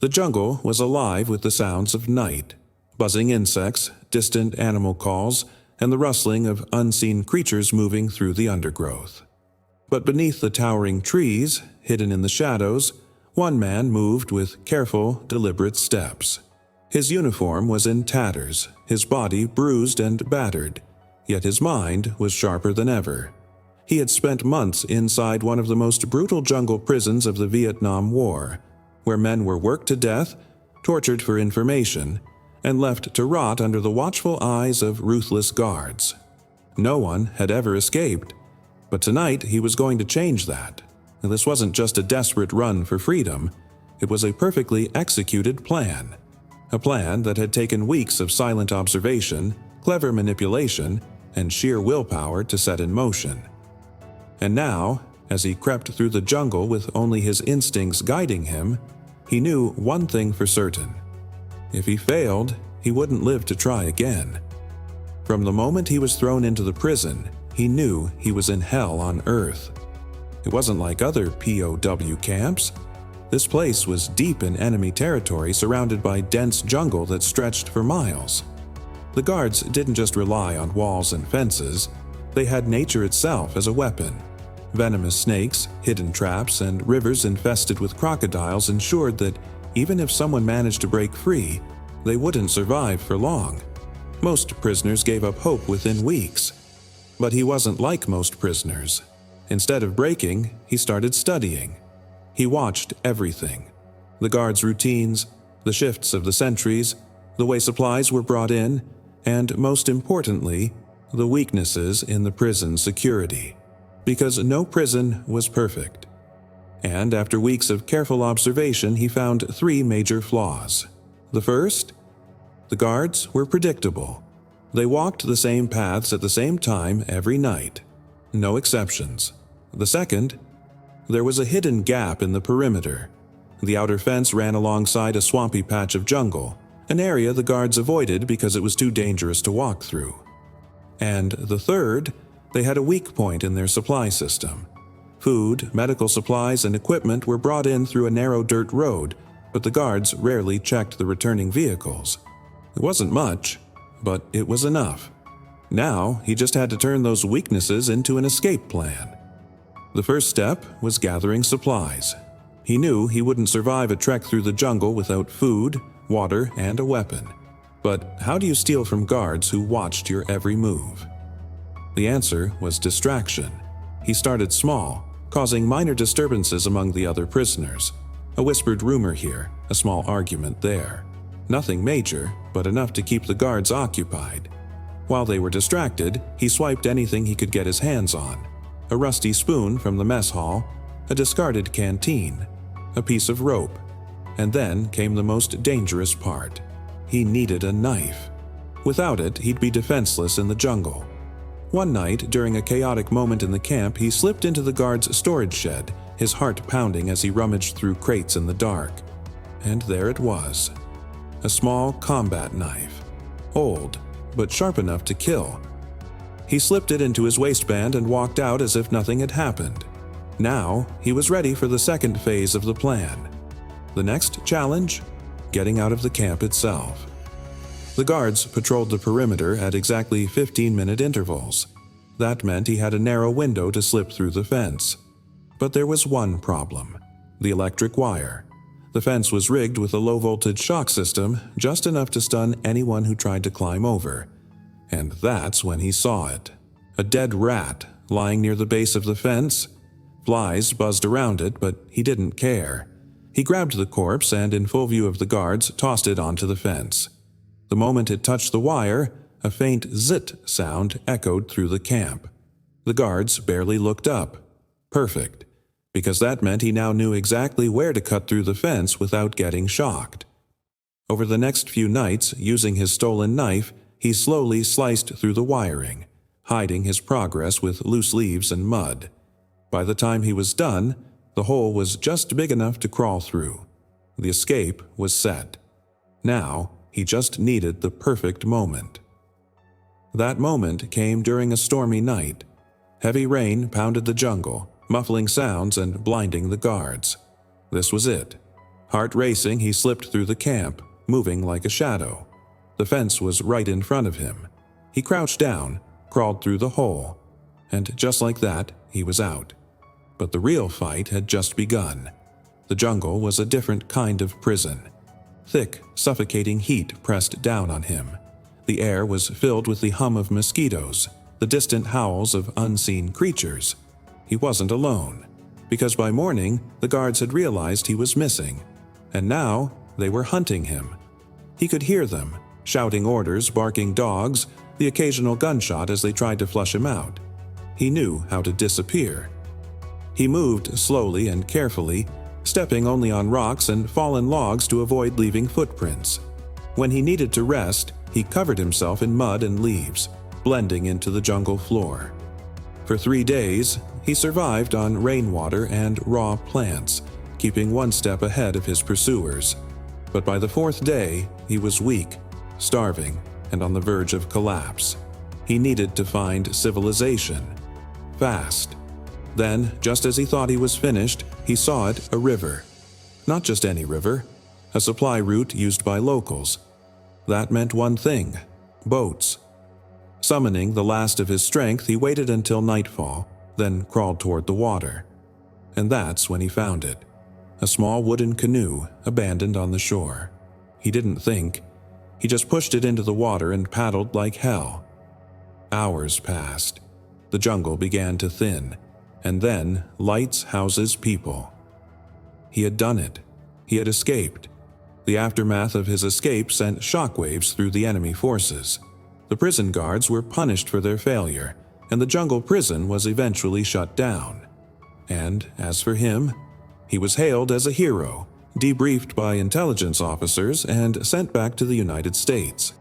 The jungle was alive with the sounds of night, buzzing insects, distant animal calls, and the rustling of unseen creatures moving through the undergrowth. But beneath the towering trees, hidden in the shadows, one man moved with careful, deliberate steps. His uniform was in tatters, his body bruised and battered, yet his mind was sharper than ever. He had spent months inside one of the most brutal jungle prisons of the Vietnam War, where men were worked to death, tortured for information, and left to rot under the watchful eyes of ruthless guards. No one had ever escaped, but tonight he was going to change that. And this wasn't just a desperate run for freedom, it was a perfectly executed plan. A plan that had taken weeks of silent observation, clever manipulation, and sheer willpower to set in motion. And now, as he crept through the jungle with only his instincts guiding him, he knew one thing for certain. If he failed, he wouldn't live to try again. From the moment he was thrown into the prison, he knew he was in hell on Earth. It wasn't like other POW camps. This place was deep in enemy territory surrounded by dense jungle that stretched for miles. The guards didn't just rely on walls and fences, they had nature itself as a weapon. Venomous snakes, hidden traps, and rivers infested with crocodiles ensured that even if someone managed to break free, they wouldn't survive for long. Most prisoners gave up hope within weeks. But he wasn't like most prisoners. Instead of breaking, he started studying. He watched everything. The guards' routines, the shifts of the sentries, the way supplies were brought in, and most importantly, the weaknesses in the prison security. Because no prison was perfect. And after weeks of careful observation, he found 3 major flaws. The first? The guards were predictable. They walked the same paths at the same time every night. No exceptions. The second? There was a hidden gap in the perimeter. The outer fence ran alongside a swampy patch of jungle, an area the guards avoided because it was too dangerous to walk through. And the third? They had a weak point in their supply system. Food, medical supplies, and equipment were brought in through a narrow dirt road, but the guards rarely checked the returning vehicles. It wasn't much, but it was enough. Now, he just had to turn those weaknesses into an escape plan. The first step was gathering supplies. He knew he wouldn't survive a trek through the jungle without food, water, and a weapon. But how do you steal from guards who watched your every move? The answer was distraction. He started small, causing minor disturbances among the other prisoners. A whispered rumor here, a small argument there. Nothing major, but enough to keep the guards occupied. While they were distracted, he swiped anything he could get his hands on. A rusty spoon from the mess hall, a discarded canteen, a piece of rope. And then came the most dangerous part. He needed a knife. Without it, he'd be defenseless in the jungle. One night, during a chaotic moment in the camp, he slipped into the guard's storage shed, his heart pounding as he rummaged through crates in the dark. And there it was. A small combat knife. Old, but sharp enough to kill. He slipped it into his waistband and walked out as if nothing had happened. Now, he was ready for the second phase of the plan. The next challenge? Getting out of the camp itself. The guards patrolled the perimeter at exactly 15-minute intervals. That meant he had a narrow window to slip through the fence. But there was one problem: the electric wire. The fence was rigged with a low-voltage shock system, just enough to stun anyone who tried to climb over. And that's when he saw it. A dead rat lying near the base of the fence. Flies buzzed around it, but he didn't care. He grabbed the corpse and, in full view of the guards, tossed it onto the fence. The moment it touched the wire, a faint zit sound echoed through the camp. The guards barely looked up. Perfect, because that meant he now knew exactly where to cut through the fence without getting shocked. Over the next few nights, using his stolen knife, he slowly sliced through the wiring, hiding his progress with loose leaves and mud. By the time he was done, the hole was just big enough to crawl through. The escape was set. Now, he just needed the perfect moment. That moment came during a stormy night. Heavy rain pounded the jungle, muffling sounds and blinding the guards. This was it. Heart racing, he slipped through the camp, moving like a shadow. The fence was right in front of him. He crouched down, crawled through the hole, and just like that, he was out. But the real fight had just begun. The jungle was a different kind of prison. Thick, suffocating heat pressed down on him. The air was filled with the hum of mosquitoes, the distant howls of unseen creatures. He wasn't alone, because by morning the guards had realized he was missing, and now they were hunting him. He could hear them, shouting orders, barking dogs, the occasional gunshot as they tried to flush him out. He knew how to disappear. He moved slowly and carefully, stepping only on rocks and fallen logs to avoid leaving footprints. When he needed to rest, he covered himself in mud and leaves, blending into the jungle floor. For 3 days, he survived on rainwater and raw plants, keeping one step ahead of his pursuers. But by the 4th day, he was weak, starving, and on the verge of collapse. He needed to find civilization. Fast. Then, just as he thought he was finished, he saw it, a river. Not just any river, a supply route used by locals. That meant one thing: boats. Summoning the last of his strength, he waited until nightfall, then crawled toward the water. And that's when he found it. A small wooden canoe abandoned on the shore. He didn't think. He just pushed it into the water and paddled like hell. Hours passed. The jungle began to thin. And then lights, houses, people. He had done it. He had escaped. The aftermath of his escape sent shockwaves through the enemy forces. The prison guards were punished for their failure, and the jungle prison was eventually shut down. And as for him, he was hailed as a hero, debriefed by intelligence officers, and sent back to the United States.